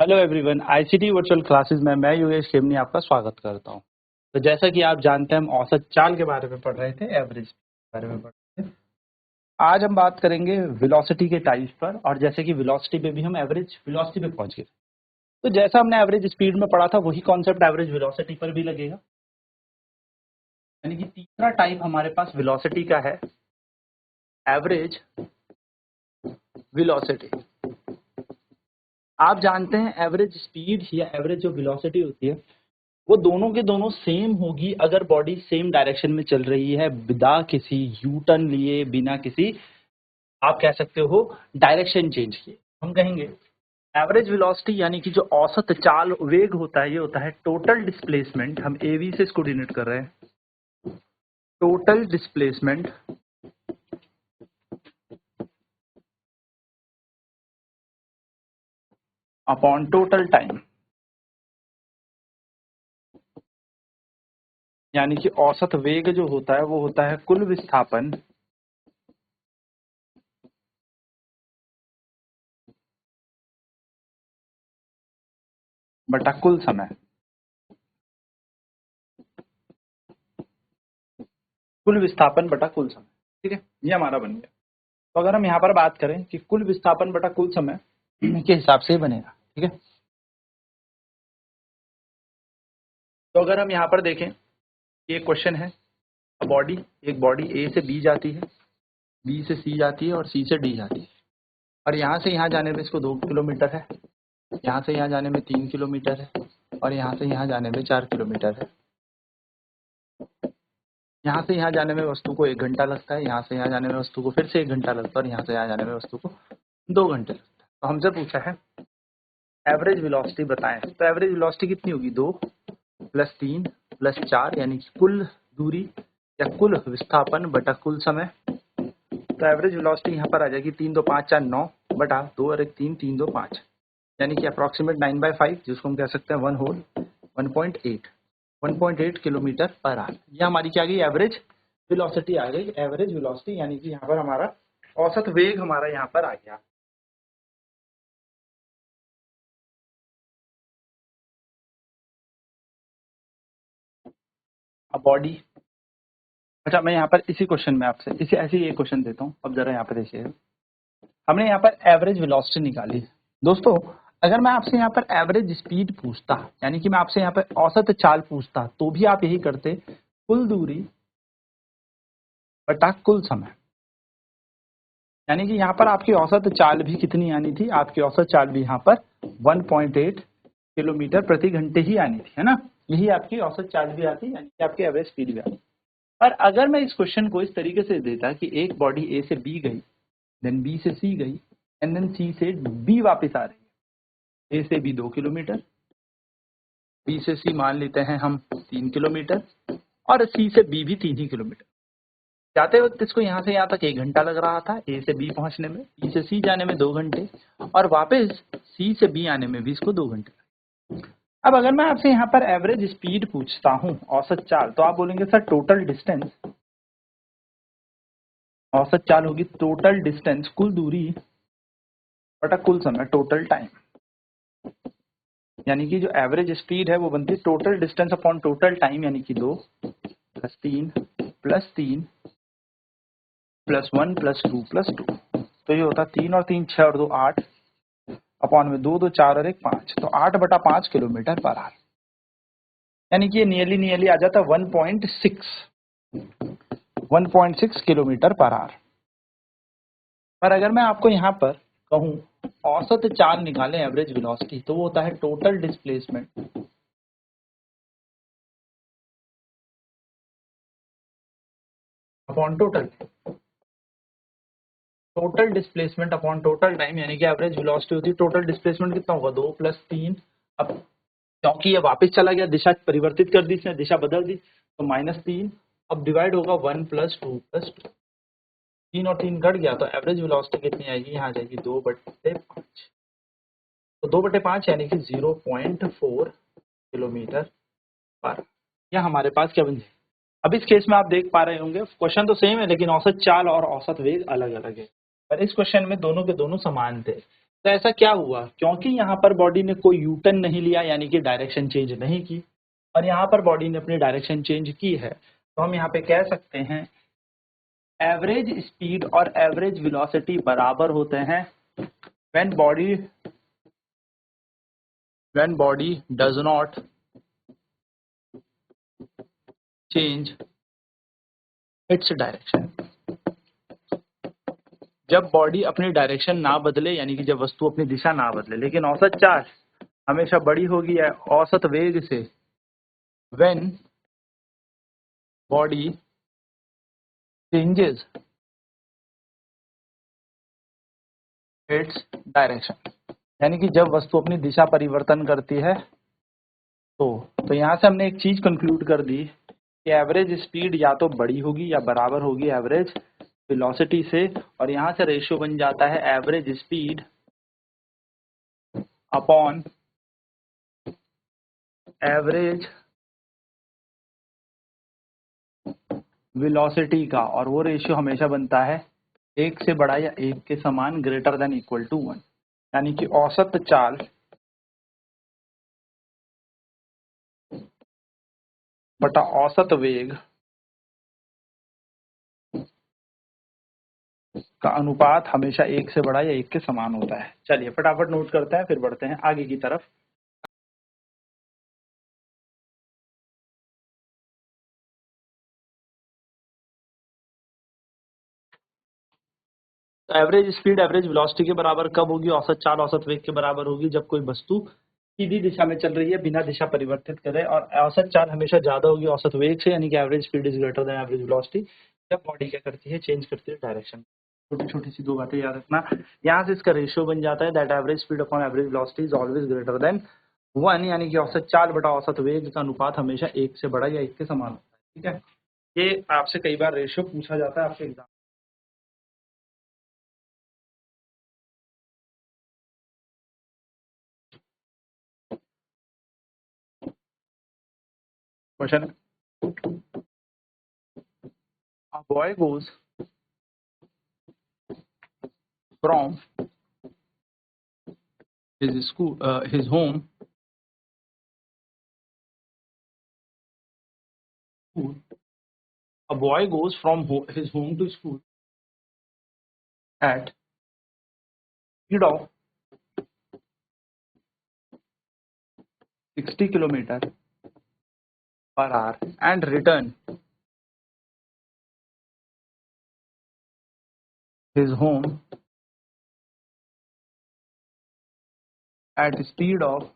Hello everyone, ICT virtual classes में मैं योगेश खेमनी आपका स्वागत करता हूं। तो जैसा कि आप जानते हैं, हम औसत चाल के बारे में पढ़ रहे थे, एवरेज के बारे में पढ़ रहे थे। आज हम बात करेंगे वेलोसिटी के टाइप्स पर, और जैसे कि वेलोसिटी पे भी हम एवरेज वेलोसिटी पे पहुंच गए। तो जैसा हमने एवरेज स्पीड में पढ़ा था, वही कॉन्सेप्ट एवरेज वेलोसिटी पर भी लगेगा। यानी कि तीसरा टाइप हमारे पास वेलोसिटी का है, एवरेज वेलोसिटी। आप जानते हैं एवरेज स्पीड या एवरेज जो वेलोसिटी होती है, वो दोनों के दोनों सेम होगी अगर बॉडी सेम डायरेक्शन में चल रही है, बिना किसी यू टर्न लिए, बिना किसी, आप कह सकते हो, डायरेक्शन चेंज किए। हम कहेंगे एवरेज वेलोसिटी यानी कि जो औसत चाल वेग होता है, ये होता है टोटल डिस्प्लेसमेंट। हम एवी से इसको डिनोट कर रहे हैं, total displacement upon total time. यानी कि औसत वेग जो होता है वो होता है कुल विस्थापन बटा कुल समय। कुल विस्थापन बटा कुल समय, ठीक है, ये हमारा बन गया। तो अगर हम यहाँ पर बात करें कि कुल विस्थापन बटा कुल समय के हिसाब से बनेगा, ठीक है। तो अगर हम यहाँ पर देखें, ये क्वेश्चन है, बॉडी, एक बॉडी ए से बी जाती है, बी से सी जाती है और सी से डी जाती है, और यहाँ से यहाँ जाने में इसको 2 किलोमीटर है, यहाँ से यहाँ जाने में 3 किलोमीटर है, और यहाँ से यहाँ जाने में 4 किलोमीटर है। यहाँ से यहाँ जाने में वस्तु को 1 घंटा लगता है, यहाँ से यहाँ जाने में वस्तु को फिर से 1 घंटा लगता है, और यहाँ से यहाँ जाने में वस्तु को 2 घंटे लगता है। तो हमसे पूछा है एवरेज वेलोसिटी बताएं। तो एवरेज वेलोसिटी कितनी होगी? 2 + 3 + 4, यानी कि कुल दूरी या कुल विस्थापन बटा कुल समय। तो एवरेज वेलोसिटी यहाँ पर आ जाएगी 3 2 5 4 9 बटा 2 और 1 3 3 2 5, यानी कि अप्रॉक्सीमेट 9/5, जिसको हम कह सकते हैं 1 होल 1.8 किलोमीटर पर आवर। ये हमारी क्या गई? एवरेज वेलोसिटी आ गई। एवरेज वेलोसिटी यानी कि यहाँ पर हमारा औसत वेग हमारा यहाँ पर आ गया। अब बॉडी, अच्छा मैं यहाँ पर इसी क्वेश्चन में आपसे इसी ऐसे ही एक क्वेश्चन देता हूँ। अब जरा यहाँ पर देखिए, हमने यहाँ पर एवरेज वेलोसिटी निकाली है। दोस्तों, अगर मैं आपसे यहाँ पर एवरेज स्पीड पूछता, यानी कि मैं आपसे यहाँ पर औसत चाल पूछता, तो भी आप यही करते, कुल दूरी बटा कुल समय। यानी कि यहाँ पर आपकी औसत चाल भी कितनी आनी थी? आपकी औसत चाल भी यहाँ पर 1.8 किलोमीटर प्रति घंटे ही आनी थी, है ना। यही आपकी औसत चाल भी आती, यानी कि आपकी एवरेज स्पीड भी आती। और अगर मैं इस क्वेश्चन को इस तरीके से देता कि एक बॉडी ए से बी गई, देन बी से सी गई, एंड देन सी से बी वापस आ रही है। ए से बी 2 किलोमीटर, बी से सी मान लेते हैं हम 3 किलोमीटर, और सी से बी भी 3 ही किलोमीटर। जाते वक्त इसको यहाँ से यहाँ तक 1 घंटा लग रहा था, ए से बी पहुंचने में, बी से सी जाने में 2 घंटे, और वापस सी से बी आने में भी इसको 2 घंटे। अब अगर मैं आपसे यहाँ पर एवरेज स्पीड पूछता हूँ, औसत चाल, तो आप बोलेंगे सर टोटल डिस्टेंस, औसत चाल होगी टोटल डिस्टेंस, कुल दूरी बटा कुल समय, टोटल टाइम। यानी कि जो एवरेज स्पीड है वो बनती है total distance upon total time, यानी कि 2 + 3 + 3 + 1 + 2 + 2। तो ये होता है 3 और 3 6 और 2 8 अपॉन में 2 2 4 और 1 5, तो 8/5 किलोमीटर पर आवर। यानी कि ये नियरली आ जाता है 1.6 किलोमीटर पर आवर। पर अगर मैं आपको यहाँ पर कहूँ औसत चाल निकालें, एवरेज वेलोसिटी, तो वो होता है total displacement upon total displacement upon total time. यानी कि एवरेज वेलोसिटी होती है, टोटल डिस्प्लेसमेंट कितना होगा? 2 + 3। अब क्योंकि ये वापस चला गया, दिशा परिवर्तित कर दी इसने, दिशा बदल दी, तो -3। अब डिवाइड होगा 1 + 2 + 2। 3 और 3 कट गया, तो एवरेज वेलोसिटी कितनी आएगी? यहाँ आ जाएगी 2/5। तो 2/5 यानी कि 0.4 किलोमीटर पर। यह हमारे पास क्या बन जाए? अब इस केस में आप देख पा रहे होंगे, क्वेश्चन तो सेम है, लेकिन औसत चाल और औसत वेग अलग अलग है। पर इस क्वेश्चन में दोनों के दोनों समान थे। तो ऐसा क्या हुआ, क्योंकि यहाँ पर बॉडी ने कोई यू टर्न नहीं लिया, यानी कि डायरेक्शन चेंज नहीं की, और यहाँ पर बॉडी ने अपनी डायरेक्शन चेंज की है, तो हम यहाँ पे कह सकते हैं एवरेज स्पीड और एवरेज वेलोसिटी बराबर होते हैं when body does not change its direction. जब बॉडी अपनी डायरेक्शन ना बदले, यानी कि जब वस्तु अपनी दिशा ना बदले, लेकिन औसत चार्ज हमेशा बड़ी होगी है औसत वेग से when body changes its direction, यानी कि जब वस्तु अपनी दिशा परिवर्तन करती है। तो यहाँ से हमने एक चीज कंक्लूड कर दी कि एवरेज स्पीड या तो बड़ी होगी या बराबर होगी एवरेज वेलोसिटी से, और यहाँ से रेशियो बन जाता है average speed upon average velocity का, और वो रेशियो हमेशा बनता है 1 से बड़ा या 1 के समान ग्रेटर देन इक्वल टू 1, यानी कि औसत चाल बटा औसत वेग का अनुपात हमेशा 1 से बड़ा या 1 के समान होता है। चलिए फटाफट नोट करते हैं, फिर बढ़ते हैं आगे की तरफ। तो एवरेज स्पीड एवरेज वेलोसिटी के बराबर कब होगी, औसत चाल औसत वेग के बराबर होगी जब कोई वस्तु सीधी दिशा में चल रही है बिना दिशा परिवर्तित करे, और औसत चाल हमेशा ज्यादा होगी औसत वेग से, यानी कि average speed is greater than average velocity जब बॉडी क्या करती है, चेंज करती है डायरेक्शन। छोटी छोटी सी दो बातें याद रखना, यहाँ से इसका रेशियो बन जाता है that average speed upon average velocity is always greater than 1, यानी कि औसत चाल बटा औसत वेग का अनुपात हमेशा 1 से बड़ा या 1 के समान होता है। ठीक है, ये आपसे कई बार रेशियो पूछा जाता है आपके exam. Question, a boy goes from his home school. A boy goes from his home to school at speed of 60 kilometer per hour and return his home at speed of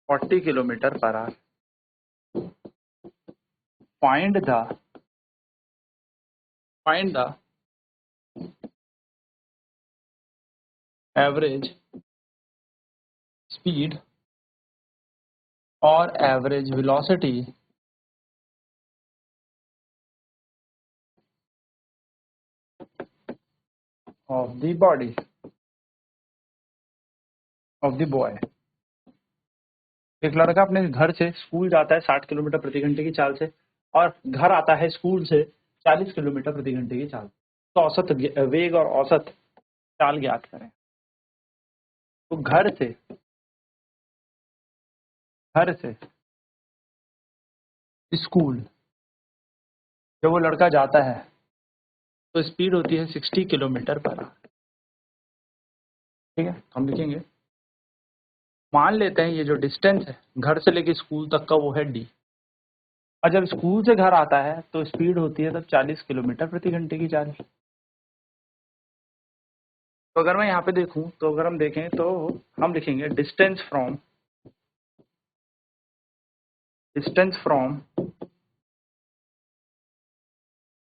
40 kilometer per hour. Find the average speed or average velocity of the body of the boy. एक लड़का अपने घर से school जाता है 60 kilometre प्रति घंटे की चाल से, और घर आता है स्कूल से 40 किलोमीटर प्रति घंटे की चाल। तो औसत वेग और औसत चाल ज्ञात करें। तो घर से स्कूल जब वो लड़का जाता है तो स्पीड होती है 60 किलोमीटर पर आवर। ठीक है, हम लिखेंगे, मान लेते हैं ये जो डिस्टेंस है घर से लेके स्कूल तक का वो है डी, और जब स्कूल से घर आता है तो स्पीड होती है तब 40 किलोमीटर प्रति घंटे की चाल। तो अगर मैं यहाँ पे देखूं, तो अगर हम देखें तो हम लिखेंगे distance from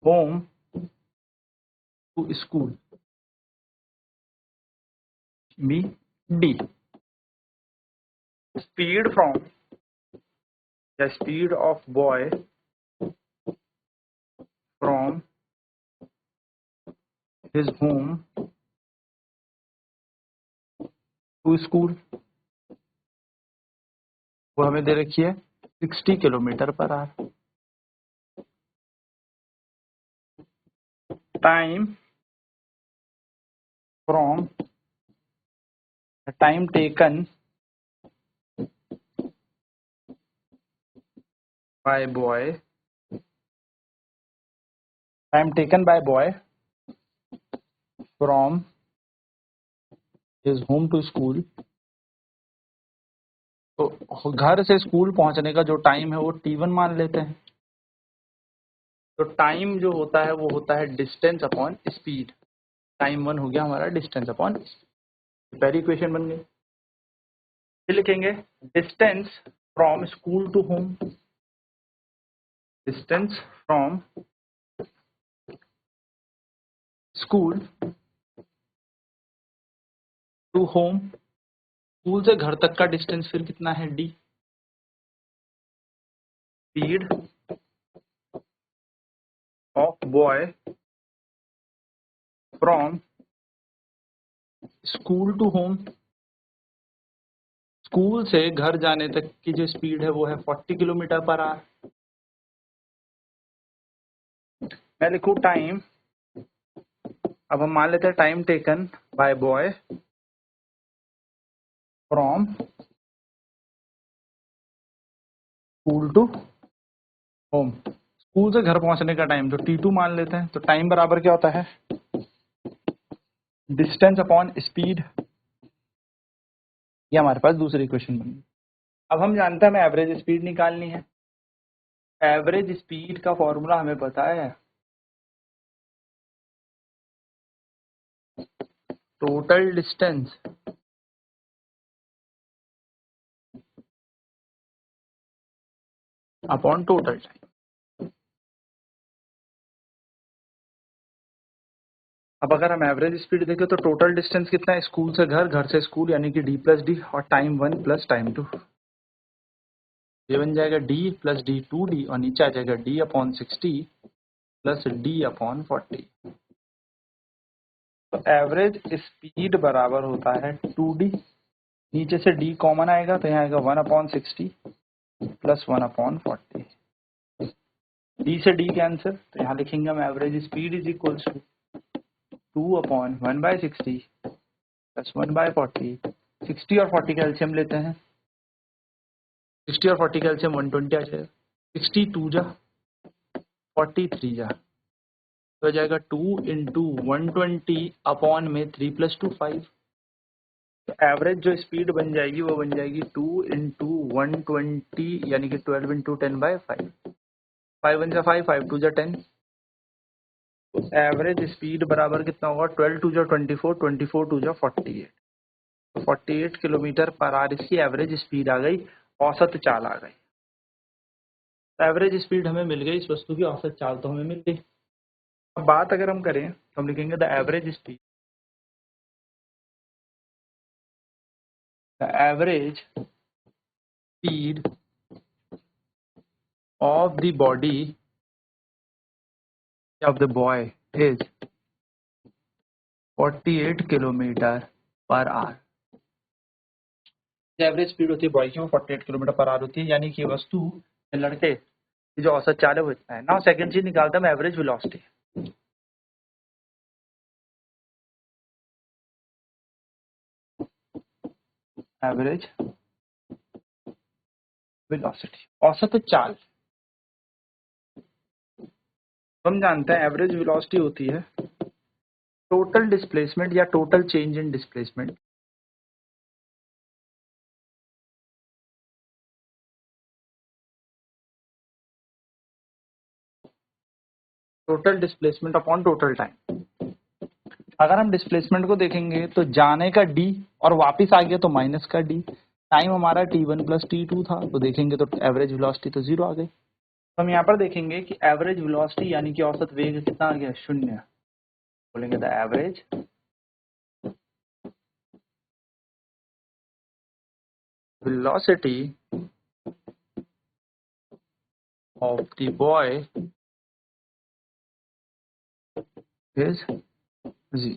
home to school be D. Speed of boy from his home to school वो हमें दे रखी है 60 kilometre per hour. Time from time taken by boy, time taken by boy from his home to school. तो घर से school पहुंचने का जो टाइम है वो t1 मान लेते हैं। तो टाइम जो होता है वो होता है डिस्टेंस अपॉन स्पीड। टाइम 1 हो गया हमारा डिस्टेंस अपॉन स्पीड। पहली इक्वेशन बन गई। फिर लिखेंगे distance from school to home. Distance from school to home. School से घर तक का डिस्टेंस फिर कितना है d। Speed of boy from school to home. School से घर जाने तक की जो स्पीड है वो है 40 किलोमीटर पर आवर। मैं लिखूं टाइम, अब हम मान लेते हैं time taken by boy from school to home. School से घर पहुंचने का टाइम तो t2 मान लेते हैं। तो टाइम बराबर क्या होता है डिस्टेंस अपॉन स्पीड। ये हमारे पास दूसरी इक्वेशन बन गई। अब हम जानते हैं हमें एवरेज स्पीड निकालनी है। एवरेज स्पीड का फॉर्मूला हमें पता है total distance upon total time. अब अगर हम एवरेज स्पीड देखें तो टोटल डिस्टेंस कितना है स्कूल से घर, घर से स्कूल, यानी कि d प्लस डी और टाइम 1 प्लस टाइम 2। ये बन जाएगा d प्लस डी 2d और नीचे आ जाएगा d upon 60 plus d upon 40। तो एवरेज स्पीड बराबर होता है 2d। नीचे से d कॉमन आएगा तो यहाँ आएगा 1 अपॉन 60 प्लस 1 अपॉन 40। d से d कैंसिल तो यहाँ लिखेंगे हम average speed is equal to 2 upon 1 by 60 plus 1 by 40। 60 और 40 का एलसीएम लेते हैं। 60 और 40 का एलसीएम 120 आ जाएगा। 62 जा 43 जा तो जाएगा 2 इंटू 120 अपॉन में 3 प्लस 2 5। तो एवरेज जो स्पीड बन जाएगी वो बन जाएगी 2 इंटू 120 यानी कि 12 इंटू 10 बाय 5। 5 1 जा 5, 5 2 जा 10। तो एवरेज स्पीड बराबर कितना होगा 12 2 जा 24, 24 2 जा 48। तो 48 किलोमीटर पर आवर इसकी एवरेज स्पीड आ गई, औसत चाल आ गई। एवरेज स्पीड हमें मिल गई, इस वस्तु की औसत चाल तो हमें मिल गई। अब बात अगर हम करें तो हम लिखेंगे the average speed, the average speed of the body of the boy is 48 kilometre per our. Average speed होती है बॉय की वो 48 किलोमीटर पर आवर होती है, यानी कि वस्तु लड़के की जो औसत चाल है वो इतना है। नाउ सेकंड चीज निकालता हूं एवरेज वेलोसिटी। एवरेज वेलोसिटी औसत चाल। हम जानते हैं एवरेज वेलोसिटी होती है टोटल डिस्प्लेसमेंट या total change in displacement total displacement upon total time. अगर हम डिस्प्लेसमेंट को देखेंगे तो जाने का d और वापस आ गया तो माइनस का d। टाइम हमारा t1 प्लस t2 था तो देखेंगे तो एवरेज वेलोसिटी तो 0 आ गई। तो हम यहाँ पर देखेंगे कि एवरेज वेलोसिटी यानी कि औसत वेग कितना आ गया 0। बोलेंगे the average velocity of the boy is 0।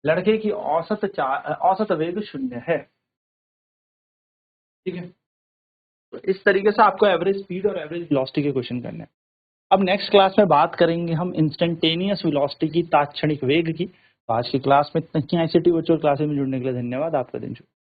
लड़के की औसत वेग 0 है। ठीक है, तो इस तरीके से आपको एवरेज स्पीड और एवरेज वेलोसिटी के क्वेश्चन करने हैं। अब नेक्स्ट क्लास में बात करेंगे हम इंस्टेंटेनियस वेलोसिटी की, तात्क्षणिक वेग की। तो आज की क्लास में इतना ही। ICT वर्चुअल क्लासेस में जुड़ने के लिए धन्यवाद। आपका दिन शुभ।